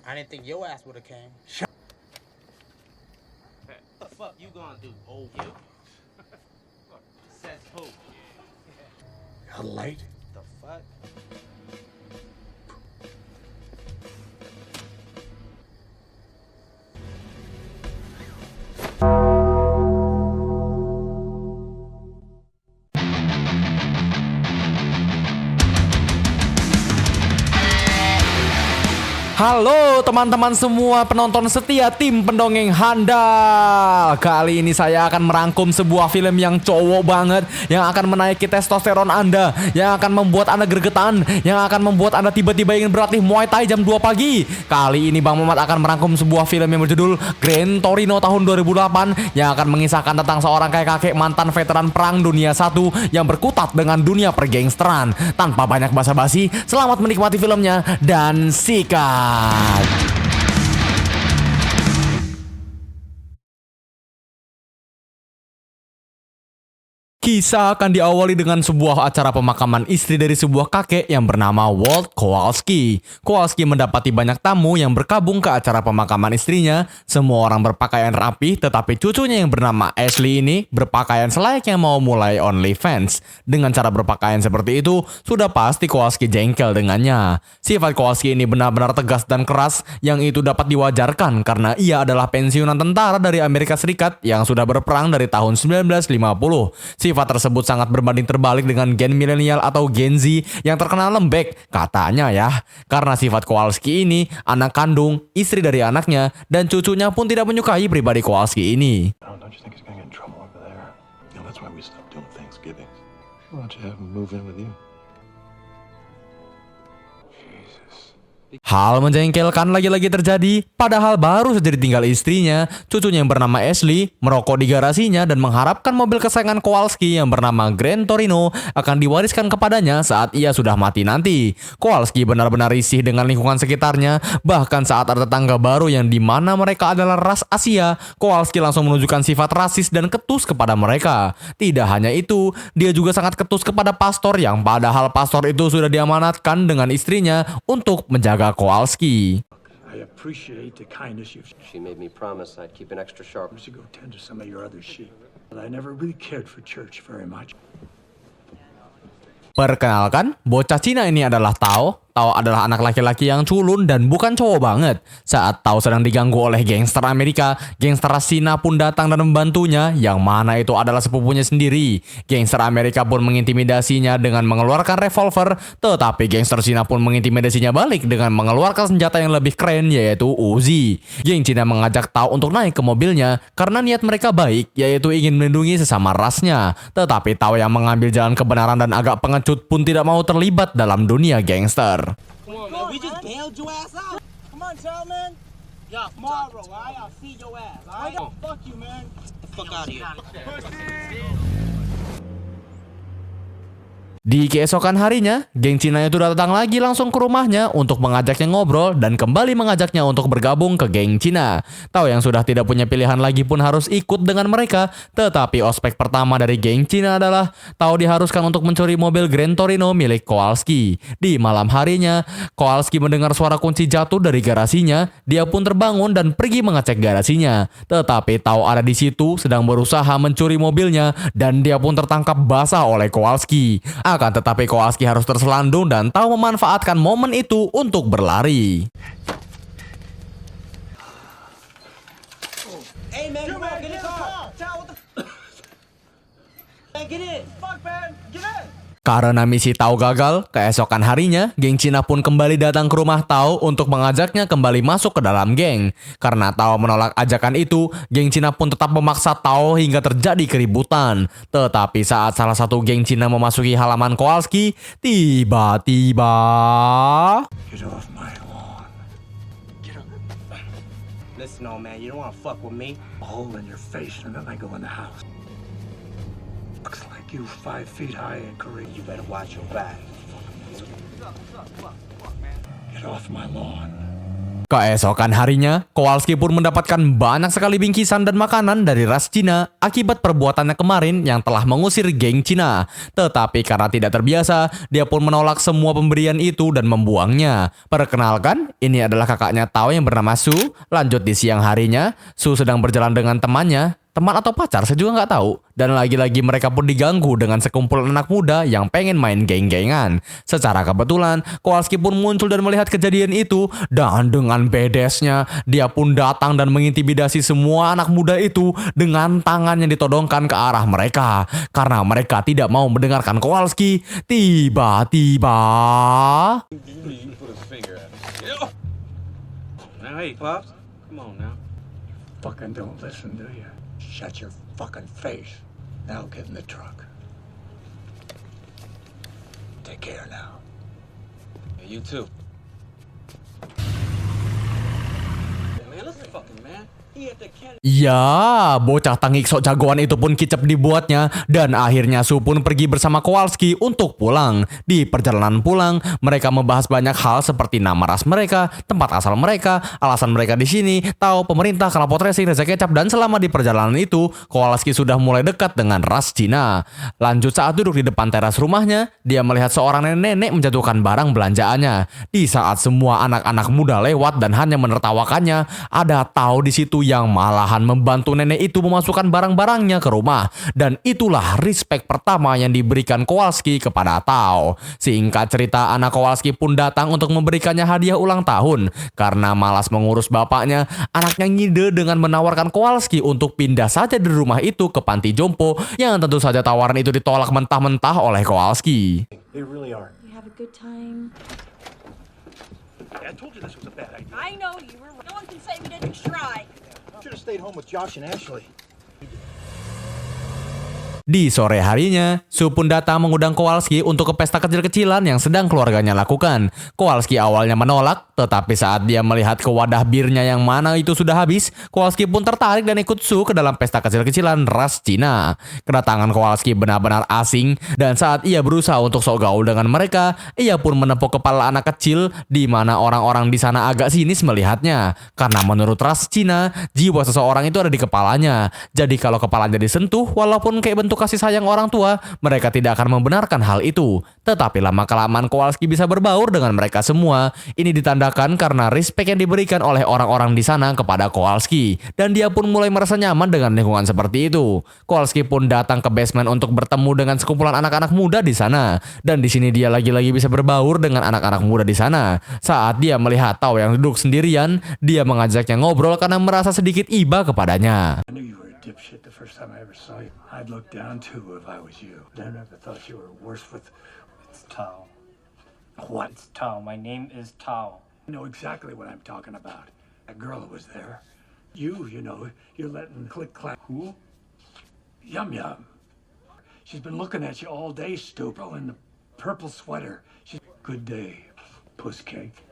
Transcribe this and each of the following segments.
I didn't think your ass would have came. What the fuck you gonna do? Oh, you? Says who? A light? The fuck? Halo teman-teman semua penonton setia tim pendongeng handal. Kali ini saya akan merangkum sebuah film yang cowok banget, yang akan menaiki testosteron Anda, yang akan membuat Anda gregetan, yang akan membuat Anda tiba-tiba ingin berlatih Muay Thai jam 2 pagi. Kali ini Bang Mamat akan merangkum sebuah film yang berjudul Gran Torino tahun 2008, yang akan mengisahkan tentang seorang kakek mantan veteran perang dunia 1 yang berkutat dengan dunia pergangsteran. Tanpa banyak basa-basi, selamat menikmati filmnya dan sikat. Kisah akan diawali dengan sebuah acara pemakaman istri dari sebuah kakek yang bernama Walt Kowalski. Kowalski mendapati banyak tamu yang berkabung ke acara pemakaman istrinya. Semua orang berpakaian rapi, tetapi cucunya yang bernama Ashley ini berpakaian selayaknya mau mulai OnlyFans. Dengan cara berpakaian seperti itu, sudah pasti Kowalski jengkel dengannya. Sifat Kowalski ini benar-benar tegas dan keras, yang itu dapat diwajarkan karena ia adalah pensiunan tentara dari Amerika Serikat yang sudah berperang dari tahun 1950. Sifat tersebut sangat berbanding terbalik dengan gen milenial atau Gen Z yang terkenal lembek, katanya ya. Karena sifat Kowalski ini, anak kandung, istri dari anaknya, dan cucunya pun tidak menyukai pribadi Kowalski ini. Don't you think he's gonna get in trouble over there? You know, that's why we stopped doing Thanksgiving. Why don't you have him move in with you? Jesus. Hal menjengkelkan lagi-lagi terjadi, padahal baru saja ditinggal istrinya. Cucunya yang bernama Ashley merokok di garasinya dan mengharapkan mobil kesayangan Kowalski yang bernama Gran Torino akan diwariskan kepadanya saat ia sudah mati nanti. Kowalski benar-benar risih dengan lingkungan sekitarnya, bahkan saat ada tetangga baru yang dimana mereka adalah ras Asia, Kowalski langsung menunjukkan sifat rasis dan ketus kepada mereka. Tidak hanya itu, dia juga sangat ketus kepada pastor yang padahal pastor itu sudah diamanatkan dengan istrinya untuk menjaga Kowalski. I appreciate the kindness you've shown. She made me promise I'd keep an extra sharp. To go tend to some of your other sheep. But I never really cared for church very much. Perkenalkan, bocah Cina ini adalah Tao. Tao adalah anak laki-laki yang culun dan bukan cowok banget. Saat Tao sedang diganggu oleh gangster Amerika, gangster ras Cina pun datang dan membantunya, yang mana itu adalah sepupunya sendiri. Gangster Amerika pun mengintimidasinya dengan mengeluarkan revolver, tetapi gangster Cina pun mengintimidasinya balik dengan mengeluarkan senjata yang lebih keren, yaitu Uzi. Geng Cina mengajak Tao untuk naik ke mobilnya karena niat mereka baik, yaitu ingin melindungi sesama rasnya. Tetapi Tao yang mengambil jalan kebenaran dan agak pengecut pun tidak mau terlibat dalam dunia gangster. Come on, man. We just bailed your ass out. Come on, child, man. Yeah, Tomorrow, alright? I'll see your ass, alright? Fuck you, man. Get the fuck out of here. Di keesokan harinya, geng Cina itu datang lagi langsung ke rumahnya untuk mengajaknya ngobrol dan kembali mengajaknya untuk bergabung ke geng Cina. Tao yang sudah tidak punya pilihan lagi pun harus ikut dengan mereka, tetapi ospek pertama dari geng Cina adalah Tao diharuskan untuk mencuri mobil Gran Torino milik Kowalski. Di malam harinya, Kowalski mendengar suara kunci jatuh dari garasinya, dia pun terbangun dan pergi mengecek garasinya. Tetapi Tao ada di situ sedang berusaha mencuri mobilnya dan dia pun tertangkap basah oleh Kowalski. Akan tetapi Kowalski harus terselandung dan Tao memanfaatkan momen itu untuk berlari. Hey, man, come on, get in the car. Child, what the Man, get in. Fuck, man. Get in. Karena misi Tao gagal, keesokan harinya, geng Cina pun kembali datang ke rumah Tao untuk mengajaknya kembali masuk ke dalam geng. Karena Tao menolak ajakan itu, geng Cina pun tetap memaksa Tao hingga terjadi keributan. Tetapi saat salah satu geng Cina memasuki halaman Kowalski, tiba-tiba... Get off my lawn. Get up. Listen, old man, you don't want to fuck with me. Hole in your face and then I go in the house. Looks like you 5 feet high in Korea. You better watch your back. Get off my lawn. Keesokan harinya, Kowalski pun mendapatkan banyak sekali bingkisan dan makanan dari ras Cina akibat perbuatannya kemarin yang telah mengusir geng Cina. Tetapi karena tidak terbiasa, dia pun menolak semua pemberian itu dan membuangnya. Perkenalkan, ini adalah kakaknya Tao yang bernama Su. Lanjut di siang harinya, Su sedang berjalan dengan temannya. Teman atau pacar, saya juga nggak tahu. Dan lagi-lagi mereka pun diganggu dengan sekumpulan anak muda yang pengen main geng-gengan. Secara kebetulan, Kowalski pun muncul dan melihat kejadian itu. Dan dengan bedesnya, dia pun datang dan mengintimidasi semua anak muda itu dengan tangan yang ditodongkan ke arah mereka. Karena mereka tidak mau mendengarkan Kowalski. Tiba-tiba... Now, hey, Pops. Come on now. Fucking don't listen, do you? Shut your fucking face. Now get in the truck. Take care now. Yeah, you too. Man, listen, fucking man. He had the can. Ya, bocah tangik sok jagoan itu pun kicep dibuatnya dan akhirnya Su pun pergi bersama Kowalski untuk pulang. Di perjalanan pulang, mereka membahas banyak hal seperti nama ras mereka, tempat asal mereka, alasan mereka di sini, tahu pemerintah, knalpot racing, Reza Kecap, dan selama di perjalanan itu, Kowalski sudah mulai dekat dengan ras Cina. Lanjut saat duduk di depan teras rumahnya, dia melihat seorang nenek menjatuhkan barang belanjaannya. Di saat semua anak-anak muda lewat dan hanya menertawakannya, ada Tao di situ yang malahan membantu nenek itu memasukkan barang-barangnya ke rumah. Dan itulah respect pertama yang diberikan Kowalski kepada Tao. Singkat cerita, anak Kowalski pun datang untuk memberikannya hadiah ulang tahun. Karena malas mengurus bapaknya, anaknya ngide dengan menawarkan Kowalski untuk pindah saja dari rumah itu ke panti jompo, yang tentu saja tawaran itu ditolak mentah-mentah oleh Kowalski. They really are. You have a good time. I told you this was a bad idea. I know you were. No one can say we didn't try. Should have stayed home with Josh and Ashley. Di sore harinya, Su pun datang mengundang Kowalski untuk ke pesta kecil-kecilan yang sedang keluarganya lakukan. Kowalski awalnya menolak, tetapi saat dia melihat ke wadah birnya yang mana itu sudah habis, Kowalski pun tertarik dan ikut Su ke dalam pesta kecil-kecilan ras Cina. Kedatangan Kowalski benar-benar asing, dan saat ia berusaha untuk sok gaul dengan mereka, ia pun menepuk kepala anak kecil, di mana orang-orang di sana agak sinis melihatnya. Karena menurut ras Cina, jiwa seseorang itu ada di kepalanya. Jadi kalau kepalanya disentuh, walaupun kayak bentuk kasih sayang orang tua, mereka tidak akan membenarkan hal itu. Tetapi lama-kelamaan Kowalski bisa berbaur dengan mereka semua. Ini ditandakan karena respect yang diberikan oleh orang-orang di sana kepada Kowalski. Dan dia pun mulai merasa nyaman dengan lingkungan seperti itu. Kowalski pun datang ke basement untuk bertemu dengan sekumpulan anak-anak muda di sana. Dan di sini dia lagi-lagi bisa berbaur dengan anak-anak muda di sana. Saat dia melihat Tao yang duduk sendirian, dia mengajaknya ngobrol karena merasa sedikit iba kepadanya. I knew you were a dipshit the first time I ever saw you. I'd look down too if I was you. I never thought you were worse with... It's Tao. What? It's Tao. My name is Tao. I know exactly what I'm talking about. That girl who was there. You know, you're letting click-clack... Who? Yum Yum. She's been looking at you all day, stupid, in the purple sweater. She's... Good day, puss cake.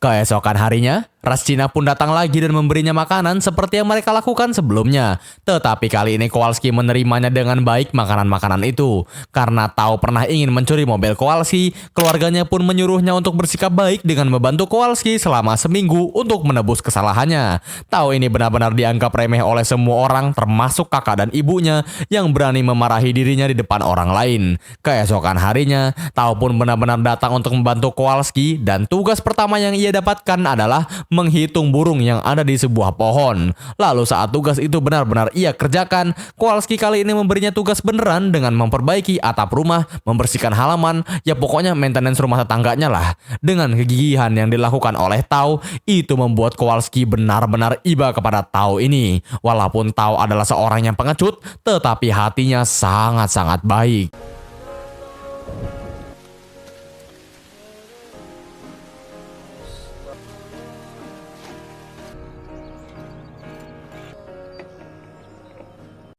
Keesokan harinya, ras Cina pun datang lagi dan memberinya makanan seperti yang mereka lakukan sebelumnya. Tetapi kali ini Kowalski menerimanya dengan baik makanan-makanan itu. Karena Tao pernah ingin mencuri mobil Kowalski, keluarganya pun menyuruhnya untuk bersikap baik dengan membantu Kowalski selama seminggu untuk menebus kesalahannya. Tao ini benar-benar dianggap remeh oleh semua orang, termasuk kakak dan ibunya yang berani memarahi dirinya di depan orang lain. Keesokan harinya, Tao pun benar-benar datang untuk membantu Kowalski, dan tugas pertama yang ia dapatkan adalah menghitung burung yang ada di sebuah pohon. Lalu saat tugas itu benar-benar ia kerjakan, Kowalski kali ini memberinya tugas beneran dengan memperbaiki atap rumah, membersihkan halaman, ya pokoknya maintenance rumah tetangganya lah. Dengan kegigihan yang dilakukan oleh Tao, itu membuat Kowalski benar-benar iba kepada Tao ini. Walaupun Tao adalah seorang yang pengecut, tetapi hatinya sangat-sangat baik.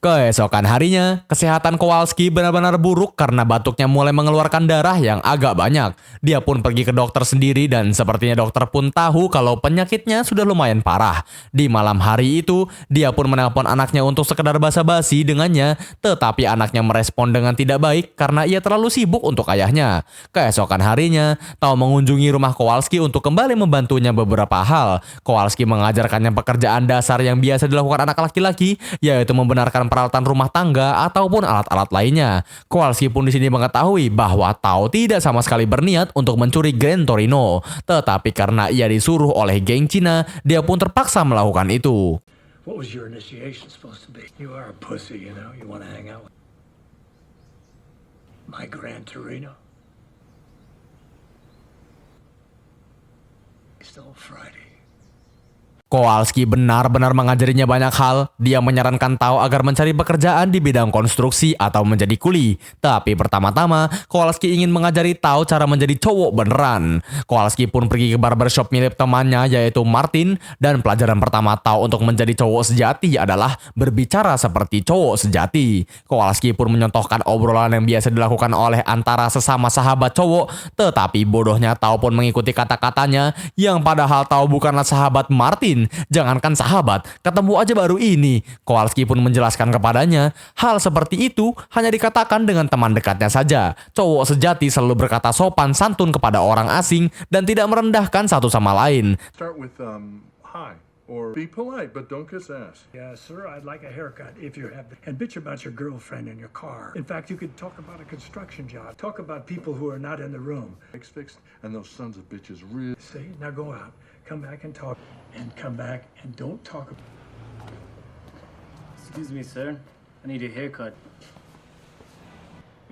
Keesokan harinya, kesehatan Kowalski benar-benar buruk karena batuknya mulai mengeluarkan darah yang agak banyak. Dia pun pergi ke dokter sendiri dan sepertinya dokter pun tahu kalau penyakitnya sudah lumayan parah. Di malam hari itu, dia pun menelpon anaknya untuk sekedar basa-basi dengannya, tetapi anaknya merespon dengan tidak baik karena ia terlalu sibuk untuk ayahnya. Keesokan harinya, Tao mengunjungi rumah Kowalski untuk kembali membantunya beberapa hal. Kowalski mengajarkannya pekerjaan dasar yang biasa dilakukan anak laki-laki, yaitu membenarkan peralatan rumah tangga ataupun alat-alat lainnya. Kowalski pun di sini mengetahui bahwa Tao tidak sama sekali berniat untuk mencuri Grand Torino, tetapi karena ia disuruh oleh geng Cina, dia pun terpaksa melakukan itu. What was your initiation supposed to be? You are a pussy, you know. You want to hang out with my Gran Torino? It's still Friday. Kowalski benar-benar mengajarinya banyak hal. Dia menyarankan Tao agar mencari pekerjaan di bidang konstruksi atau menjadi kuli. Tapi pertama-tama, Kowalski ingin mengajari Tao cara menjadi cowok beneran. Kowalski pun pergi ke barbershop milik temannya yaitu Martin. Dan pelajaran pertama Tao untuk menjadi cowok sejati adalah berbicara seperti cowok sejati. Kowalski pun menyontohkan obrolan yang biasa dilakukan oleh antara sesama sahabat cowok. Tetapi bodohnya Tao pun mengikuti kata-katanya yang padahal Tao bukanlah sahabat Martin. Jangankan sahabat, ketemu aja baru ini. Kowalski pun menjelaskan kepadanya, hal seperti itu hanya dikatakan dengan teman dekatnya saja. Cowok sejati selalu berkata sopan santun kepada orang asing dan tidak merendahkan satu sama lain. Start with hi, or be polite, but don't kiss ass. Yeah, sir, I'd like a haircut if you have, and bitch about your girlfriend in your car. In fact, you could talk about a construction job. Talk about people who are not in the room. Fixed, and those sons of bitches really. See, now go out. Come back and talk. And come back and don't talk. Excuse me, sir. I need a haircut.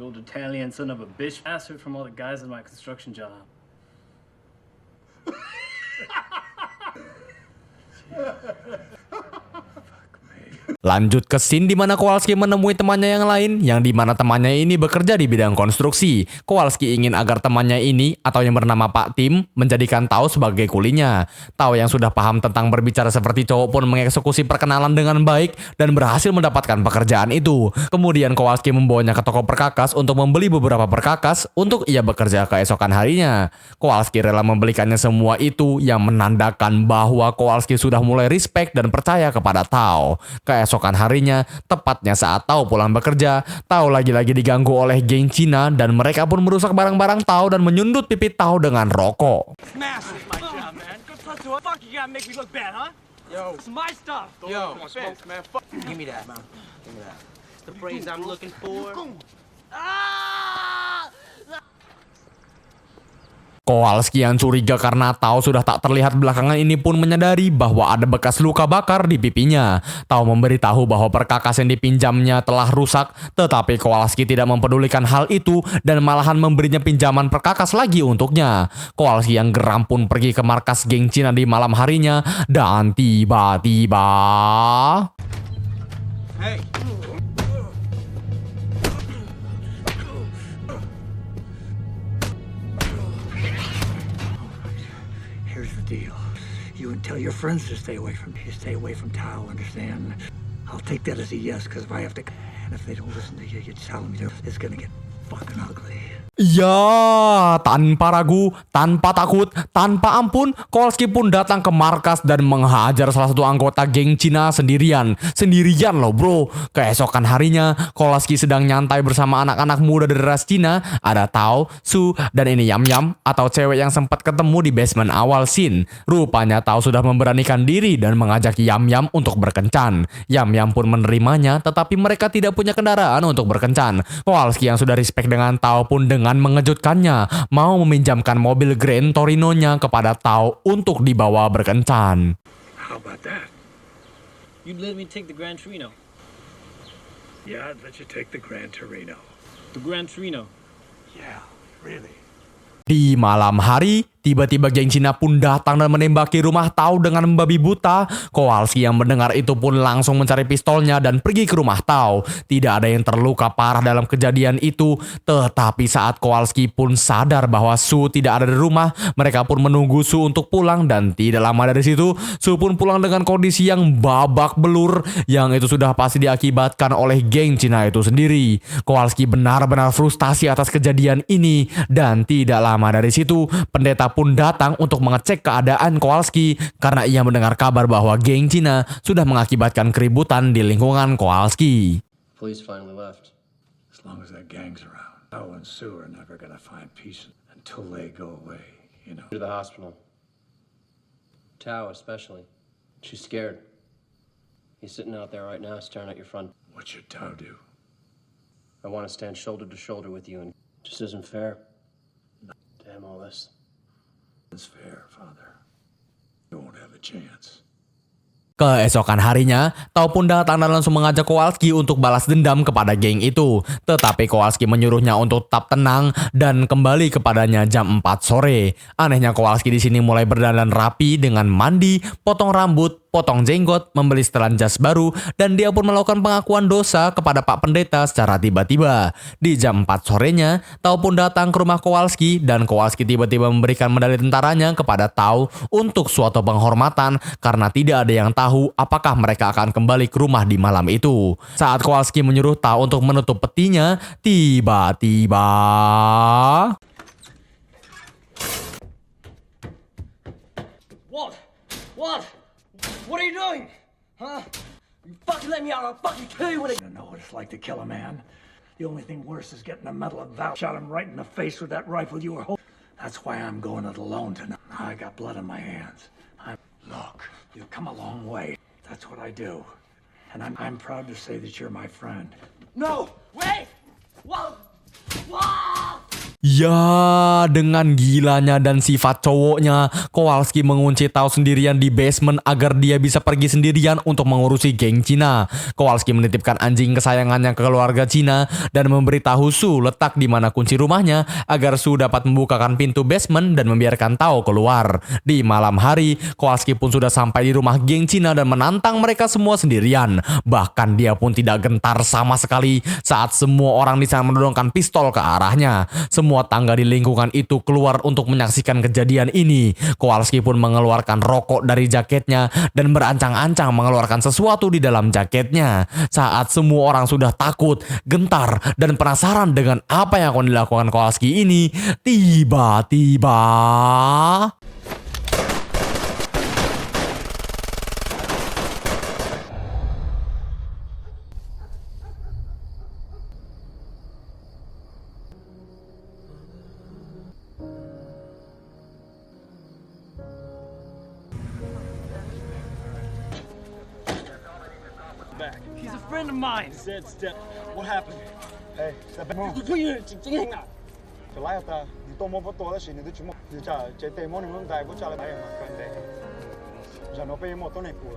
You old Italian son of a bitch bastard from all the guys in my construction job. Lanjut ke scene di mana Kowalski menemui temannya yang lain, yang di mana temannya ini bekerja di bidang konstruksi. Kowalski ingin agar temannya ini, atau yang bernama Pak Tim, menjadikan Tao sebagai kulinya. Tao yang sudah paham tentang berbicara seperti cowok pun mengeksekusi perkenalan dengan baik dan berhasil mendapatkan pekerjaan itu. Kemudian Kowalski membawanya ke toko perkakas untuk membeli beberapa perkakas untuk ia bekerja keesokan harinya. Kowalski rela membelikannya semua itu yang menandakan bahwa Kowalski sudah mulai respect dan percaya kepada Tao. Keesokan harinya, tepatnya saat Tao pulang bekerja, Tao lagi-lagi diganggu oleh geng Cina dan mereka pun merusak barang-barang Tao dan menyundut pipi Tao dengan rokok. Smash is my job, man. Go touch it. Fuck, you gotta make me look bad, huh? Yo. It's my stuff. Yo, smoke, man. Fuck. Give me that, man. Give me that. It's the phrase I'm looking for. Kowalski yang curiga karena Tao sudah tak terlihat belakangan ini pun menyadari bahwa ada bekas luka bakar di pipinya. Tao memberitahu bahwa perkakas yang dipinjamnya telah rusak, tetapi Kowalski tidak mempedulikan hal itu dan malahan memberinya pinjaman perkakas lagi untuknya. Kowalski yang geram pun pergi ke markas geng Cina di malam harinya dan tiba-tiba... Hey. Here's the deal. You tell your friends to stay away from Tao, understand? I'll take that as a yes, because if I have to, and if they don't listen to you, you tell them it's gonna get fucking ugly. Ya, tanpa ragu, tanpa takut, tanpa ampun, Kowalski pun datang ke markas dan menghajar salah satu anggota geng Cina sendirian. Sendirian loh bro. Keesokan harinya, Kowalski sedang nyantai bersama anak-anak muda dari ras Cina. Ada Tao, Su, dan ini Yam Yam, atau cewek yang sempat ketemu di basement awal scene. Rupanya Tao sudah memberanikan diri dan mengajak Yam Yam untuk berkencan. Yam Yam pun menerimanya, tetapi mereka tidak punya kendaraan untuk berkencan. Kowalski yang sudah respect dengan Tao pun dengan mengejutkannya, mau meminjamkan mobil Grand Torino-nya kepada Tao untuk dibawa berkencan. How about that? You'd let me take the Gran Torino. Yeah, I'd let you take the Gran Torino. The Gran Torino. Yeah, really. Di malam hari, Tiba-tiba geng Cina pun datang dan menembaki rumah Tao dengan membabi buta. Kowalski yang mendengar itu pun langsung mencari pistolnya dan pergi ke rumah Tao. Tidak ada yang terluka parah dalam kejadian itu. Tetapi saat Kowalski pun sadar bahwa Su tidak ada di rumah, mereka pun menunggu Su untuk pulang dan tidak lama dari situ Su pun pulang dengan kondisi yang babak belur, yang itu sudah pasti diakibatkan oleh geng Cina itu sendiri. Kowalski benar-benar frustasi atas kejadian ini dan tidak lama dari situ pendeta pun datang untuk mengecek keadaan Kowalski karena ia mendengar kabar bahwa geng Cina sudah mengakibatkan keributan di lingkungan Kowalski. Police finally left. As long as that gang's around, Tao and Sue are never gonna find peace until they go away, you know. To the hospital. Tao especially. She's scared. He's sitting out there right now staring at your front. What should Tao do? I want to stand shoulder to shoulder with you and it just isn't fair. Damn all this. It's fair, Father. You won't have a chance. Keesokan harinya, Tao pun datang dan langsung mengajak Kowalski untuk balas dendam kepada geng itu. Tetapi Kowalski menyuruhnya untuk tetap tenang dan kembali kepadanya jam 4 sore. Anehnya Kowalski di sini mulai berdandan rapi dengan mandi, potong rambut, potong jenggot, membeli setelan jas baru, dan dia pun melakukan pengakuan dosa kepada Pak Pendeta secara tiba-tiba. Di jam 4 sorenya, Tao pun datang ke rumah Kowalski dan Kowalski tiba-tiba memberikan medali tentaranya kepada Tao untuk suatu penghormatan karena tidak ada yang tahu apakah mereka akan kembali ke rumah di malam itu. Saat Kowalski menyuruh Tao untuk menutup petinya, tiba-tiba What are you doing? Huh? You fucking let me out, I'll fucking kill you when I... You know what it's like to kill a man. The only thing worse is getting the Medal of Valor. Shot him right in the face with that rifle you were holding. That's why I'm going it alone tonight. I got blood on my hands. Look, you've come a long way. That's what I do. And I'm proud to say that you're my friend. No! Wait! Whoa! Whoa! Ya, dengan gilanya dan sifat cowoknya, Kowalski mengunci Tao sendirian di basement agar dia bisa pergi sendirian untuk mengurusi geng Cina. Kowalski menitipkan anjing kesayangannya ke keluarga Cina dan memberitahu Su letak di mana kunci rumahnya agar Su dapat membukakan pintu basement dan membiarkan Tao keluar. Di malam hari, Kowalski pun sudah sampai di rumah geng Cina dan menantang mereka semua sendirian. Bahkan dia pun tidak gentar sama sekali saat semua orang di sana menodongkan pistol ke arahnya. Semua tangga di lingkungan itu keluar untuk menyaksikan kejadian ini. Kowalski pun mengeluarkan rokok dari jaketnya dan berancang-ancang mengeluarkan sesuatu di dalam jaketnya. Saat semua orang sudah takut, gentar, dan penasaran dengan apa yang akan dilakukan Kowalski ini, tiba-tiba... He's a friend of mine. Said step. What happened? Hey, step back. 你你你啊！就拉入ta,你多么不多的事你都全部，你这地方你们大不家里买嘛，干的，人我被莫多内部。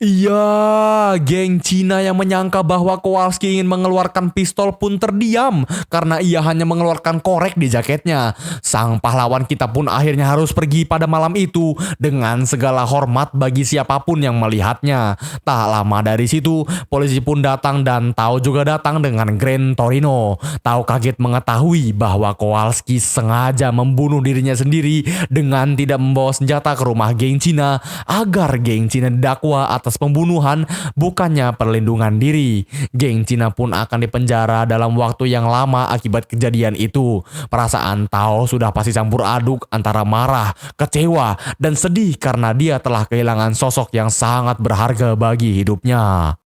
Iya, geng Cina yang menyangka bahwa Kowalski ingin mengeluarkan pistol pun terdiam karena ia hanya mengeluarkan korek di jaketnya. Sang pahlawan kita pun akhirnya harus pergi pada malam itu dengan segala hormat bagi siapapun yang melihatnya. Tak lama dari situ, polisi pun datang dan Tao juga datang dengan Gran Torino. Tao kaget mengetahui bahwa Kowalski sengaja membunuh dirinya sendiri dengan tidak membawa senjata ke rumah geng Cina agar geng Cina didakwa atas pembunuhan bukannya perlindungan diri. Geng Cina pun akan dipenjara dalam waktu yang lama akibat kejadian itu. Perasaan Tao sudah pasti campur aduk antara marah, kecewa, dan sedih karena dia telah kehilangan sosok yang sangat berharga bagi hidupnya.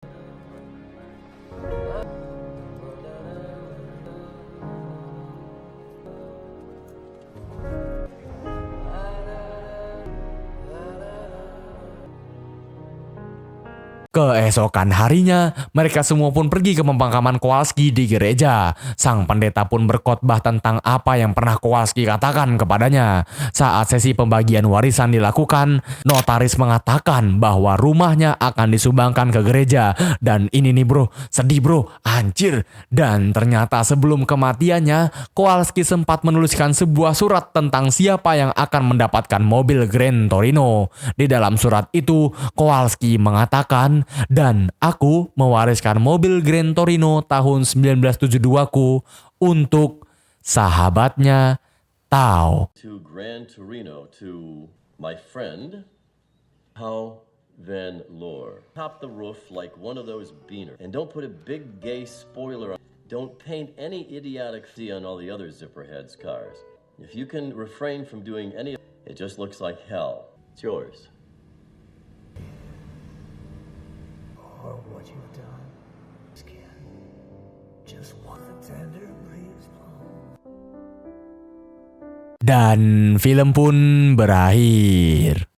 Keesokan harinya, mereka semua pun pergi ke pemakaman Kowalski di gereja. Sang pendeta pun berkhotbah tentang apa yang pernah Kowalski katakan kepadanya. Saat sesi pembagian warisan dilakukan, notaris mengatakan bahwa rumahnya akan disumbangkan ke gereja. Dan ini nih bro, sedih bro, anjir. Dan ternyata sebelum kematiannya, Kowalski sempat menuliskan sebuah surat tentang siapa yang akan mendapatkan mobil Grand Torino. Di dalam surat itu, Kowalski mengatakan, dan aku mewariskan mobil Grand Torino tahun 1972ku untuk sahabatnya Tao. To Grand Torino to my friend Tao Van Lor. Top the roof like one of those beaners. And don't put a big gay spoiler on. Don't paint any idiotic see on all the other zipperheads cars. If you can refrain from doing any, it just looks like hell. It's yours. For what you've done, skin. Just want a tender breeze blow. Dan film pun berakhir.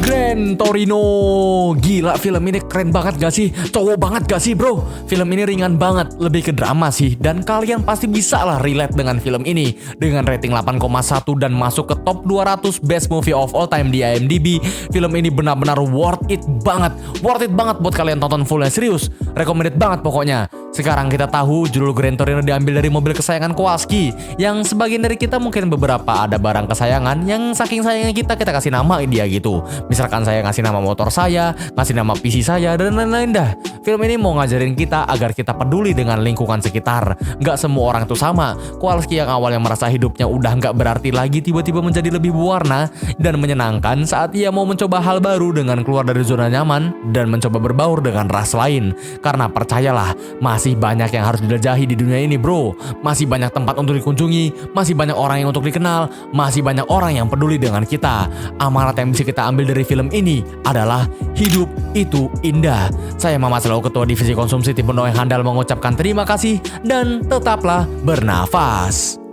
Grand Torino. Gila, film ini keren banget gak sih? Cowok banget gak sih bro? Film ini ringan banget, lebih ke drama sih. Dan kalian pasti bisa lah relate dengan film ini. Dengan rating 8,1 dan masuk ke top 200 best movie of all time di IMDb. Film ini benar-benar worth it banget. Worth it banget buat kalian tonton fullnya, serius. Recommended banget pokoknya. Sekarang kita tahu judul Grand Torino diambil dari mobil kesayangan Kowalski. Yang sebagian dari kita mungkin beberapa ada barang kesayangan yang saking sayangnya kita kasih nama dia gitu. Misalkan saya ngasih nama motor saya, ngasih nama PC saya, dan lain-lain dah. Film ini mau ngajarin kita agar kita peduli dengan lingkungan sekitar. Gak semua orang itu sama. Kowalski yang awalnya merasa hidupnya udah gak berarti lagi tiba-tiba menjadi lebih berwarna dan menyenangkan saat ia mau mencoba hal baru dengan keluar dari zona nyaman dan mencoba berbaur dengan ras lain. Karena percayalah, masih banyak yang harus dijelajahi di dunia ini bro. Masih banyak tempat untuk dikunjungi, masih banyak orang yang untuk dikenal, masih banyak orang yang peduli dengan kita. Amanat yang bisa kita ambil dari film ini adalah hidup itu indah. Saya Mamat selaku Ketua Divisi Konsumsi Tim Penuh yang handal mengucapkan terima kasih dan tetaplah bernafas.